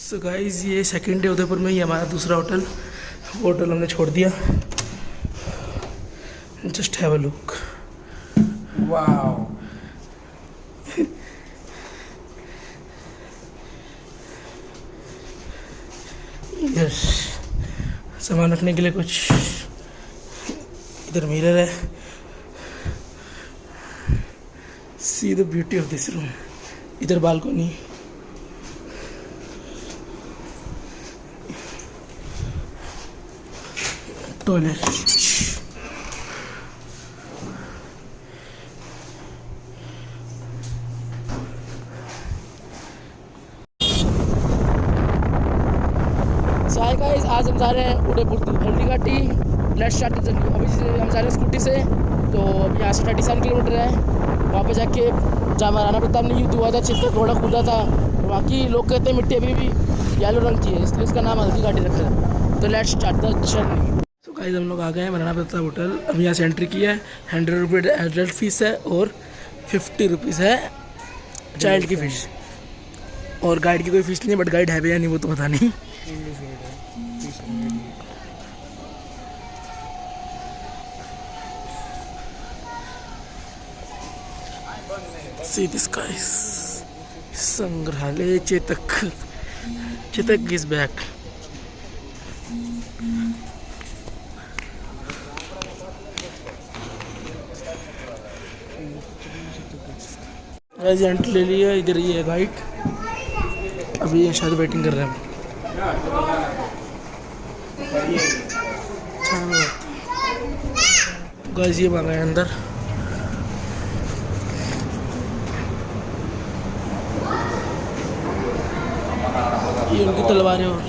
So guys ये second day Udaipur में ही हमारा दूसरा होटल। वो होटल हमने छोड़ दिया। Just have a look. Wow. Yes, सामान रखने के लिए कुछ इधर मिरर है। See the beauty of this room. इधर बालकनी, टॉयलेट। हाय गाइस, आज हम जा रहे हैं Udaipur to Haldi Ghati. Let's start the journey. अभी हम जा रहे हैं स्कूटी से, तो अभी यहाँ से 37 किलोमीटर है। वहाँ पे जाके जहाँ महाराणा प्रताप ने युद्ध हुआ था, चित्तौड़ घोड़ा कूदा था, वहाँ की लोग कहते हैं मिट्टी अभी भी येलो रंग की है, इसलिए उसका नाम हल्दी घाटी रखा है। तो लेट्स स्टार्ट द जर्नी। तो गाइस हम लोग आ गए हैं महाराणा प्रताप होटल। अभी यहाँ से एंट्री की है। 100 रुपये एडल्ट फीस है और 50 रुपीज़ है चाइल्ड की फीस। और गाइड की कोई फीस नहीं है, बट गाइड है भी या नहीं वो तो पता नहीं। See this guys, संग्रहालय Chetak. Chetak is back। Agent ले लिया। इधर ये है गाइड। अभी शायद वेटिंग कर रहे हैं। गाइस ये मांगा है अंदर। ये उनकी तलवारें और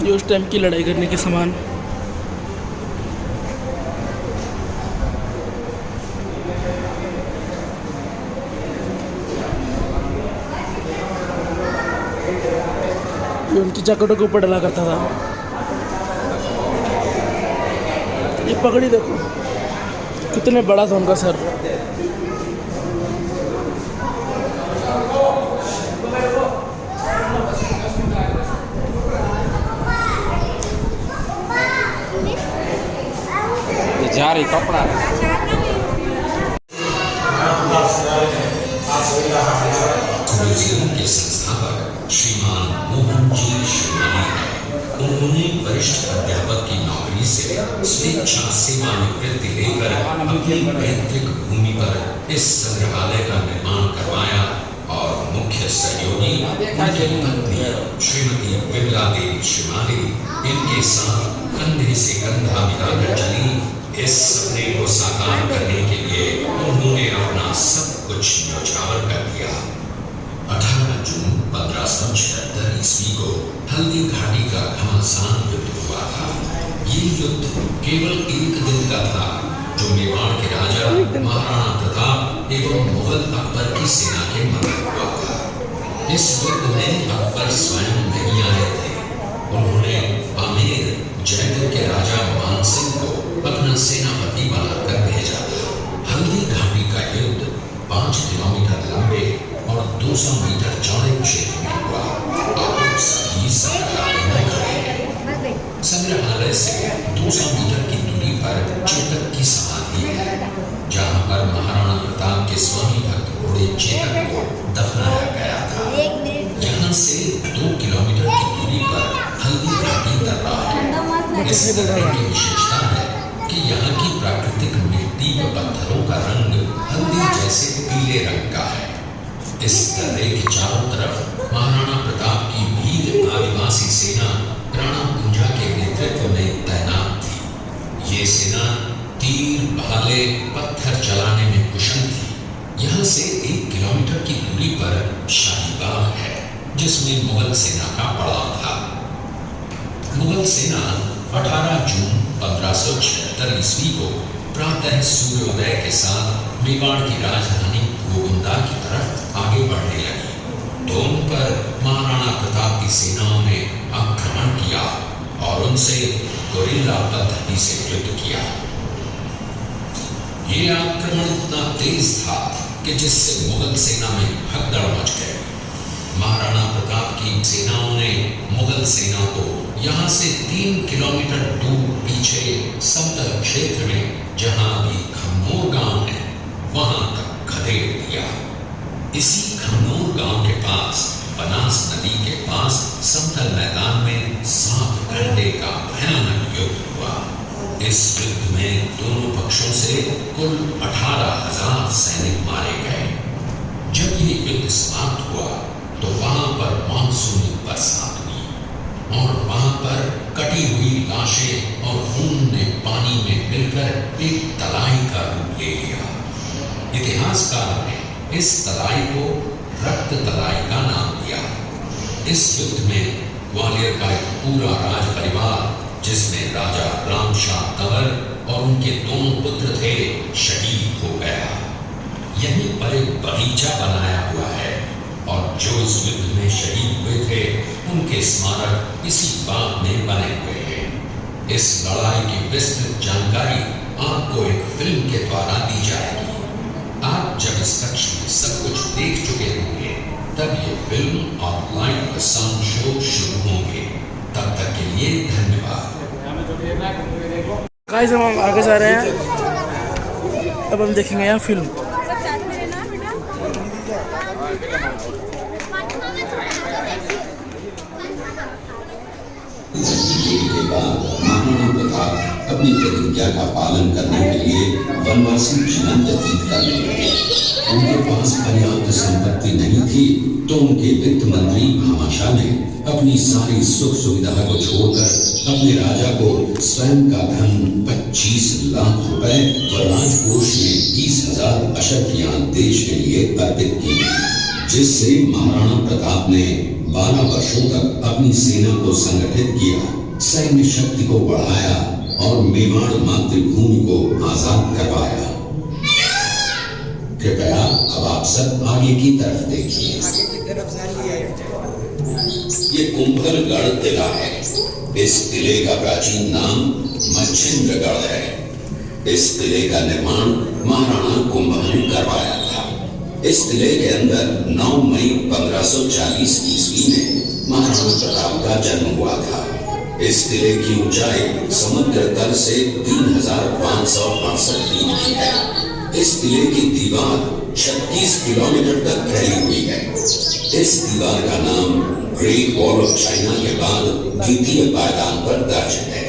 ये उस टाइम की लड़ाई करने के सामान। ये उनकी जैकेटों के ऊपर डला करता था। ये पगड़ी देखो कितने बड़ा था उनका सर। जारी कपड़ा के संस्थापक श्रीमान मोहन जी श्रीमानी, उन्होंने वरिष्ठ अध्यापक की नौकरी से स्वेच्छा सेवानिवृत्ति लेकर अपनी पैतृक भूमि पर इस संग्रहालय का निर्माण करवाया और मुख्य सहयोगी उनकी पत्नी श्रीमती विमला देवी श्रीमाली इनके साथ कंधे से कंधा मिलाकर चली। इस सपने को साकार करने के लिए उन्होंने अपना सब कुछ न्यौछावर कर दिया। 18 जून 1576 ईस्वी को हल्दी घाटी का घमासान युद्ध हुआ था। ये युद्ध केवल एक दिन का था, जो मेवाड़ के राजा महाराणा प्रताप एवं मुगल अकबर की सेना के मध्य हुआ था। इस युद्ध में अकबर स्वयं नहीं आए थे। उन्होंने आमेर जयपुर के राजा मानसिंह को अपना सेनापति बनाकर भेजा था। हल्दी घाटी का युद्ध 5 किलोमीटर लंबे और 200 मीटर चौड़े क्षेत्र में हुआ। आप सभी संग्रहालय में खड़े हैं। संग्रहालय से 200 मीटर की दूरी पर चेतक की समाधि है, जहाँ पर महाराणा प्रताप के स्वामी भक्त घोड़े चेतक को दफनाया गया था। यहाँ से 2 किलोमीटर की दूरी पर हल्दी घाटी दरगाह है। इस दरगाह की विशेषता है कि यहाँ की प्राकृतिक मिट्टी व पत्थरों का रंग हल्दी जैसे पीले रंग का है। इस दर्रे के चारों तरफ महाराणा प्रताप की वीर आदिवासी सेना राणा कुंजा के नेतृत्व में तैनात थी। ये सेना तीर, भाले, पत्थर चलाने में कुशल थी। यहाँ से 1 किलोमीटर की दूरी पर शाही बाग है, जिसमें मुगल सेना का पड़ाव था। मुगल सेना 18 जून 1576 ईस्वी को प्रातः सूर्योदय के साथ मेवाड़ की राजधानी गोविंदा की तरफ आगे बढ़ने लगी। तो उन पर महाराणा प्रताप की सेनाओं ने आक्रमण किया और उनसे गोरिल्ला पद्धति से युद्ध किया। ये आक्रमण इतना तेज था कि जिससे मुगल सेना में भगदड़ मच गई। महाराणा प्रताप की सेनाओं ने मुगल सेना को यहाँ से 3 किलोमीटर दूर पीछे समतल क्षेत्र में, जहाँ अभी खमनोर गांव है, वहां तक खदेड़ दिया। इसी खमनोर गांव के पास बनास नदी के पास समतल मैदान में 7 घंटे का भयानक युद्ध हुआ। इस युद्ध में दोनों पक्षों से कुल 18,000 सैनिक मारे गए। जब ये युद्ध समाप्त हुआ तो वहां पर मानसूनी बरसात हुई और वहां पर कटी हुई लाशें और खून ने पानी में मिलकर एक तलाई का रूप ले लिया। इतिहासकार ने इस तलाई को रक्त तलाई का नाम दिया। इस युद्ध में ग्वालियर का एक पूरा राज परिवार, जिसमें राजा रामशाह कंवर और उनके दोनों पुत्र थे, शहीद हो गया। यहीं पर एक बगीचा बनाया हुआ है और जो इस युद्ध में शहीद हुए थे उनके स्मारक इसी बाग में बने हुए हैं। इस लड़ाई की विस्तृत जानकारी आपको एक फिल्म के द्वारा दी जाएगी। आप जब इस कक्ष में सब कुछ देख चुके होंगे तब ये फिल्म और लाइव साउंड शो शुरू होंगे। तब तक के लिए धन्यवाद। गाइस हम आगे जा रहे हैं, अब हम देखेंगे यहाँ फिल्म। के बाद महाराणा प्रताप अपनी प्रतिज्ञा का पालन करने के लिए वनवासी जीवन व्यतीत करने लगे। उनके पास पर्याप्त संपत्ति नहीं थी तो उनके वित्त मंत्री भामाशाह ने अपनी सारी सुख सुविधा को छोड़कर अपने राजा को स्वयं का धन 25 लाख रुपए व राजकोष में 20,000 अशर्फियां देश के लिए अर्पित की, जिससे महाराणा प्रताप ने 12 वर्षों तक अपनी सेना को संगठित किया, सैन्य शक्ति को बढ़ाया और मेवाड़ मातृभूमि को आजाद करवाया। कृपया अब आप सब आगे की तरफ देखिए। ये कुंभलगढ़ किला है। इस किले का प्राचीन नाम मच्छिंद्रगढ़ है। इस किले का निर्माण महाराणा कुंभल ने करवाया था। इस किले के अंदर 9 मई 1540 ईस्वी में महाराणा प्रताप का जन्म हुआ था। इस किले की ऊंचाई समुद्र तल से 3,568 फीट की है। इस किले की दीवार 36 किलोमीटर तक फैली हुई है। इस दीवार का नाम ग्रेट वॉल ऑफ चाइना के बाद द्वितीय पायदान पर दर्ज है।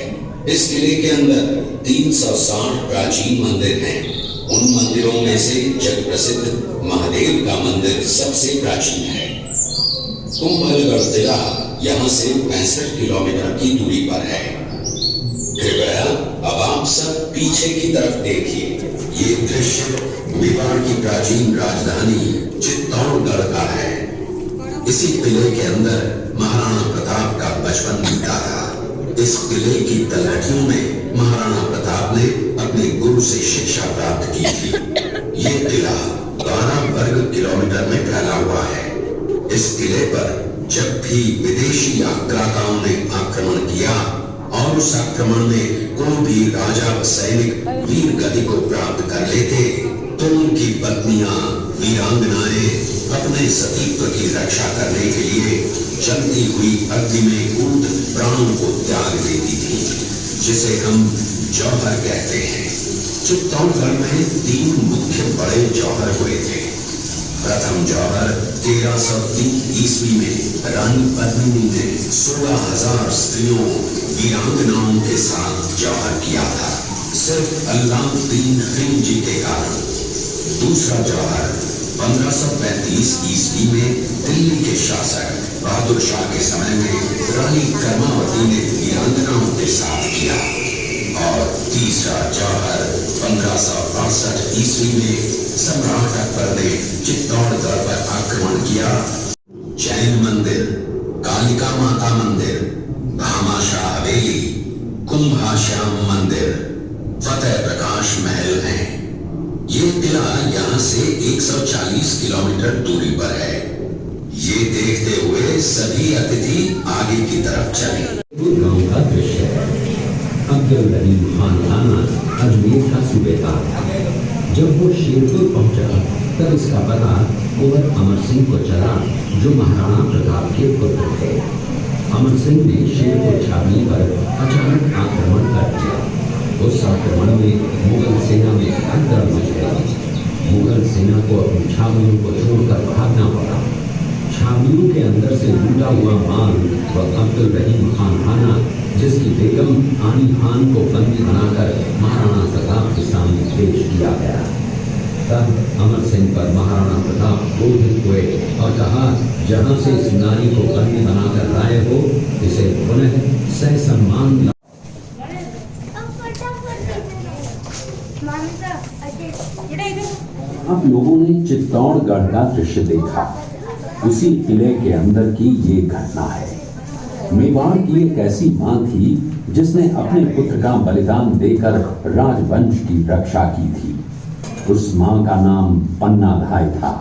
इस किले के अंदर 360 प्राचीन मंदिर हैं। उन मंदिरों में से जग प्रसिद्ध महादेव का मंदिर सबसे प्राचीन है। कुंभलगढ़ किला यहाँ से 65 किलोमीटर की दूरी पर है। कृपया अब आप सब पीछे की तरफ देखिए। ये दृश्य मेवाड़ की प्राचीन राजधानी चित्तौड़गढ़ का है। इसी किले के अंदर महाराणा प्रताप का बचपन बीता था। इस किले की तलहटियों में महाराणा प्रताप ने अपने गुरु से शिक्षा प्राप्त की थी। ये किला 12 वर्ग किलोमीटर में फैला हुआ है। इस किले पर जब भी विदेशी आक्रांताओं ने आक्रमण किया और उस आक्रमण में कोई भी राजा व सैनिक वीर गति को प्राप्त कर लेते तो उनकी पत्नियां वीरांगनाएं अपने सतीत्व की रक्षा करने के लिए जलती हुई अग्नि में कूद प्राणों को त्याग देती थी, जिसे हम जौहर कहते हैं। चित्तौड़गढ़ में 3 मुख्य बड़े जौहर हुए थे। प्रथम जौहर 1303 ईस्वी में रानी पद्मिनी ने 16,000 स्त्रियों वीरांगनाओं के साथ जौहर किया था, सिर्फ अल्लाउद्दीन खिलजी के कारण। दूसरा जौहर 1535 ईस्वी में दिल्ली के शासक बहादुर शाह के समय में रानी कर्मावती ने वीरांगनाओं के साथ किया। और तीसरा जौहर 1568 ईस्वी में सम्राट अकबर ने चित्तौड़गढ़ पर आक्रमण किया। जैन मंदिर, कालिका माता मंदिर, भामाशाह हवेली, कुंभाश्याम मंदिर, फतेह प्रकाश महल हैं। ये किला यहाँ से 140 किलोमीटर दूरी पर है। ये देखते हुए सभी अतिथि आगे की तरफ चले। गांव का दृश्य है। अब्दुल रहीम खान खाना अजमेर का सूबेदार था। जब वो शेरपुर पहुंचा तब इसका पता कुंवर अमर सिंह को चला, जो महाराणा प्रताप के पुत्र थे। अमर सिंह ने शेरपुर छावनी पर अचानक आक्रमण कर दिया। उस आक्रमण में मुगल सेना में भगदड़ मच गई। मुगल सेना को अपनी छावनियों को छोड़कर भागना पड़ा। छावनियों के अंदर से लूटा हुआ माल व अब्दुल रहीम खाना, जिसकी बेगम आनी खान को बंदी बनाकर महाराणा प्रताप के सामने पेश किया गया। तब अमर सिंह पर महाराणा प्रताप क्रोधित हुए और कहा, जहां से इस नारी को बंदी बनाकर लाए हो, इसे पुनः ससम्मान अब लोगों ने चित्तौड़गढ़ का दृश्य देखा। उसी किले के अंदर की ये घटना है। मेवाड़ की एक ऐसी मां थी जिसने अपने पुत्र का बलिदान देकर राजवंश की रक्षा की थी। उस मां का नाम पन्नाधाय था।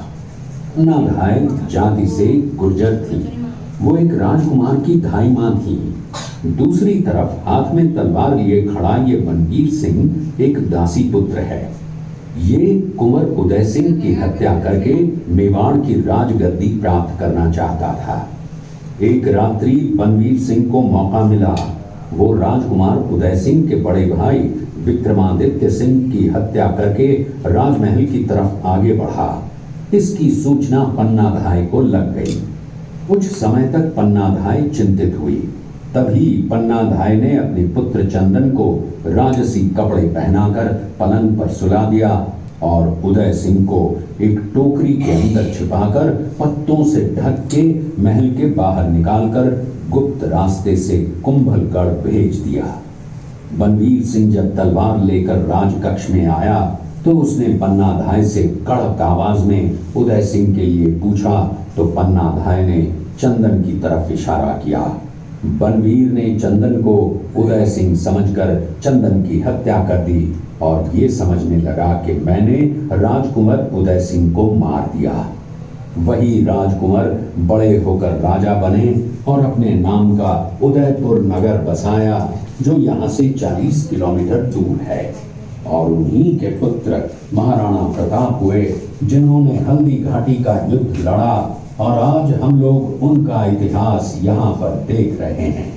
पन्नाधाय जाति से गुर्जर थी। वो एक राजकुमार की धाई मां थी। दूसरी तरफ हाथ में तलवार लिए खड़ा ये बनवीर सिंह एक दासी पुत्र है। ये कुंवर उदय सिंह की हत्या करके मेवाड़ की राजगद्दी प्राप्त करना चाहता था। एक रात्रि बनवीर सिंह को मौका मिला। वो राजकुमार उदय सिंह के बड़े भाई विक्रमादित्य सिंह की हत्या करके राजमहल की तरफ आगे बढ़ा। इसकी सूचना पन्नाधाय को लग गई। कुछ समय तक पन्नाधाय चिंतित हुई। तभी पन्नाधाय ने अपने पुत्र चंदन को राजसी कपड़े पहनाकर पलंग पर सुला दिया और उदय सिंह को एक टोकरी के अंदर छिपाकर पत्तों से ढक के महल के बाहर निकालकर गुप्त रास्ते से कुंभलगढ़ भेज दिया। बनवीर सिंह जब तलवार लेकर राजकक्ष में आया तो उसने पन्नाधाय से कड़क आवाज में उदय सिंह के लिए पूछा, तो पन्नाधाय ने चंदन की तरफ इशारा किया। बनवीर ने चंदन को उदय सिंह समझकर चंदन की हत्या कर दी और ये समझने लगा कि मैंने राजकुमार उदय सिंह को मार दिया। वही राजकुमार बड़े होकर राजा बने और अपने नाम का उदयपुर नगर बसाया, जो यहाँ से 40 किलोमीटर दूर है। और उन्हीं के पुत्र महाराणा प्रताप हुए, जिन्होंने हल्दी घाटी का युद्ध लड़ा और आज हम लोग उनका इतिहास यहाँ पर देख रहे हैं।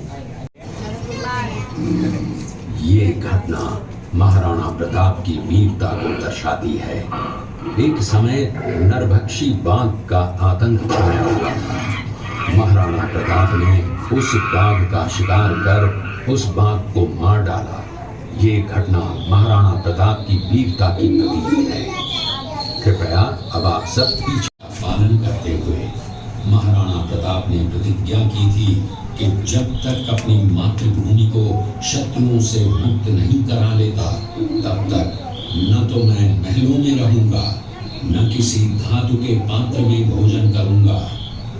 ये घटना महाराणा प्रताप की वीरता को दर्शाती है। एक समय नरभक्षी बाघ का आतंक छाया हुआ था। महाराणा प्रताप ने उस बाघ का शिकार कर उस बाघ को मार डाला। ये घटना महाराणा प्रताप की वीरता की प्रतीक है। कृपया अब आप सब पीछे पालन करते हुए महाराणा प्रताप ने प्रतिज्ञा की थी कि जब तक अपनी मातृभूमि को शत्रुओं से मुक्त नहीं करा लेता, तब तक न तो मैं महलों में रहूंगा, न किसी धातु के पात्र में भोजन करूंगा,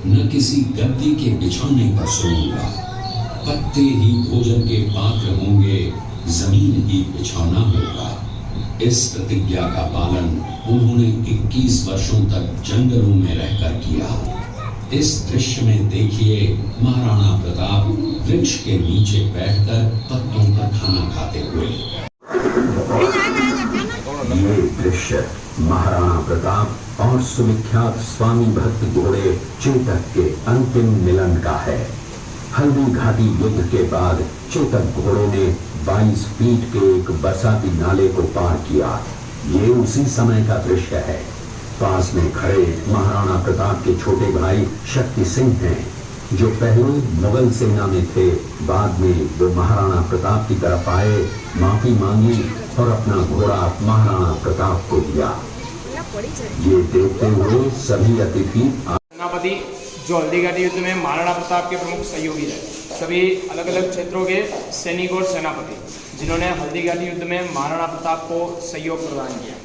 न किसी गद्दी के बिछौने पर सोऊंगा। पत्ते ही भोजन के पात्र होंगे, जमीन ही बिछौना होगा। इस प्रतिज्ञा का पालन उन्होंने 21 वर्षों तक जंगलों में रहकर किया। इस दृश्य में देखिए महाराणा प्रताप वृक्ष के नीचे बैठकर पत्तों पर खाना खाते हुए। ये दृश्य महाराणा प्रताप और सुविख्यात स्वामी भक्त घोड़े चेतक के अंतिम मिलन का है। हल्दी घाटी युद्ध के बाद चेतक घोड़े ने 22 फीट के एक बरसाती नाले को पार किया। ये उसी समय का दृश्य है। पास में खड़े महाराणा प्रताप के छोटे भाई शक्ति सिंह हैं, जो पहले मुगल सेना में थे। बाद में वो महाराणा प्रताप की तरफ आए, माफी मांगी और अपना घोड़ा महाराणा प्रताप को दिया। ये देखते हुए सभी अतिथि सेनापति जो हल्दी घाटी युद्ध में महाराणा प्रताप के प्रमुख सहयोगी रहे, सभी अलग अलग क्षेत्रों के सैनिक और सेनापति जिन्होंने हल्दी घाटी युद्ध में महाराणा प्रताप को सहयोग प्रदान किया।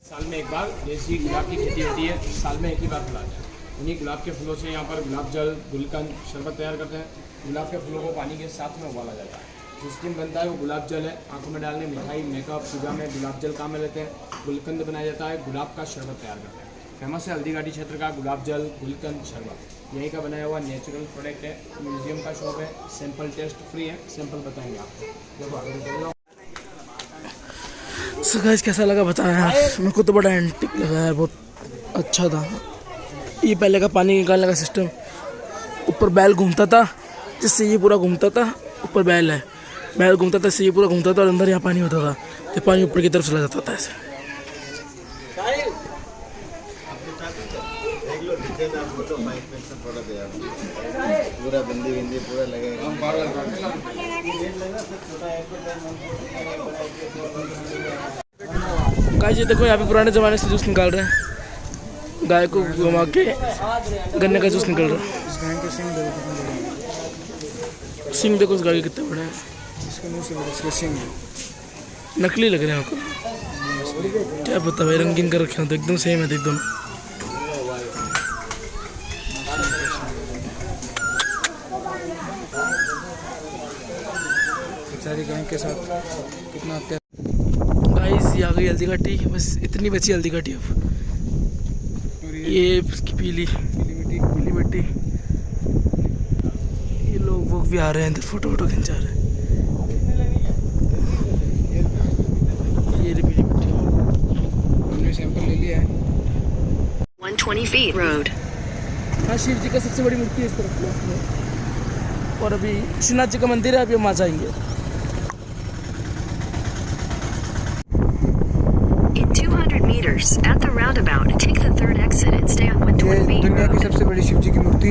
साल में एक बार देसी गुलाब की खेती होती है, साल में एक ही बार फुलाता है। उन्हीं गुलाब के फूलों से यहाँ पर गुलाब जल, गुलकंद, शरबत तैयार करते हैं। गुलाब के फूलों को पानी के साथ में उबाला जाता है। जो स्टीम बनता है वो गुलाब जल है। आंखों में डालने, मिठाई, मेकअप, पूजा में गुलाब जल काम में लेते हैं। गुलकंद बनाया जाता है, गुलाब का शरबत तैयार करते हैं। फेमस है हल्दी घाटी क्षेत्र का गुलाब जल, गुलकंद, शरबत। यहीं का बनाया हुआ नेचुरल प्रोडक्ट है। म्यूजियम का शॉप है, सैंपल टेस्ट फ्री है, सैंपल बताएंगे आपको। देखो आगे चल जाओ। सो गाइस कैसा लगा बताना यार, मेरे को तो बड़ा एंटिक लगा यार, बहुत अच्छा था। ये पहले का पानी निकालने का सिस्टम, ऊपर बैल घूमता था जिससे ये पूरा घूमता था, ऊपर बैल है, बैल घूमता था इससे ये पूरा घूमता था और अंदर यहाँ पानी होता था, तो पानी ऊपर की तरफ चला जाता था ऐसे। पूरा बिंदी बिंदी पूरा लगेगा। गाइस ये देखो यहाँ पे पुराने ज़माने से जूस निकाल रहे हैं, गाय को घुमा के गन्ने का जूस निकल रहा है। इस गाय के सिंग देखो कितने बड़े हैं। सिंग देखो उस गाय के कितने बड़े हैं, इसके मुंह से बड़े इसके सिंग हैं। नकली लग रहे हैं आपको, क्या पता भाई, रंगीन कर रखे हो तो एकदम सेम है एकदम। बेचारी गाय के साथ कितना अत्याचार। गाइस ये आ गई हल्दी घाटी, बस इतनी बची हल्दी घाटी अब। और ये उसकी पीली मिट्टी, ये लोग वो भी आ रहे हैं इधर, फोटो खिंचा रहे हैं। ये रही पीली मिट्टी, हमने सैंपल ले लिया है। 120 feet road. हाँ शिव जी का सबसे बड़ी मूर्ति है इस तरफ में, और अभी विश्वनाथ जी का मंदिर है, अभी हम आ जाएंगे। In 200 meters, at the roundabout, take the third exit and stay on ये 120 feet दुनिया की road. सबसे बड़ी शिव जी की मूर्ति,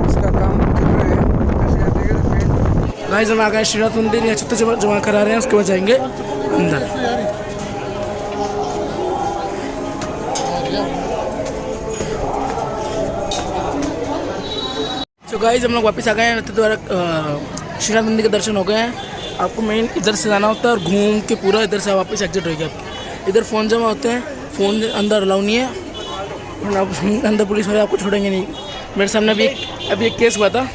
इसका काम चल रहा है। जैसे आप देख रहे हैं गाइस हम आ गए श्रीनाथ मंदिर, यहाँ छत्ते जमा करा रहे हैं, उसके बाद जाएंगे अंदर। तो गाइस हम लोग वापस आ गए हैं, द्वारा श्रीनाथ मंदिर के दर्शन हो गए हैं। आपको मेन इधर से जाना होता है और घूम के पूरा इधर से वापस एग्जिट होगी आपकी। इधर फ़ोन जमा होते हैं, फ़ोन अंदर अलाउ नहीं है, अंदर पुलिस वाले आपको छोड़ेंगे नहीं। मेरे सामने अभी एक केस हुआ था,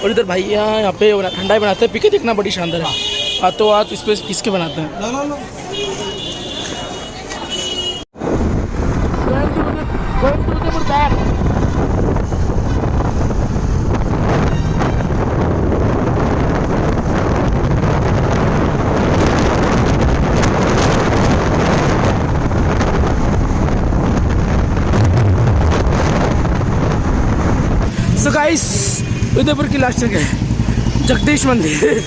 और इधर भैया यहाँ पे ठंडाई बनाते हैं, पी के देखना बड़ी शानदार है, हाथों हाथ इस पर किसके बनाते हैं। सो गाइस उदयपुर की लास्ट जगह है जगदीश मंदिर,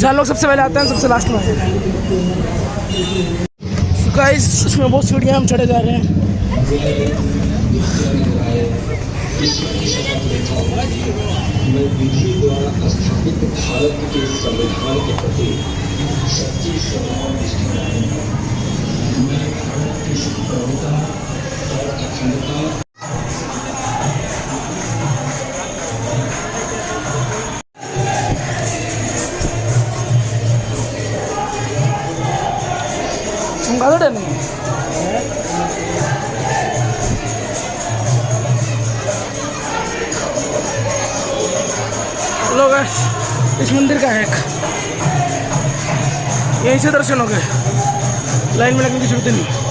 जहाँ लोग सबसे पहले आते हैं, सबसे लास्ट में आते हैं। सो गाइस उसमें बहुत सीढ़ियाँ हम चढ़े जा रहे हैं। चमगादड़ नहीं लोग इस मंदिर का है, यहीं से दर्शन हो गए, लाइन में लगने की जरूरत नहीं।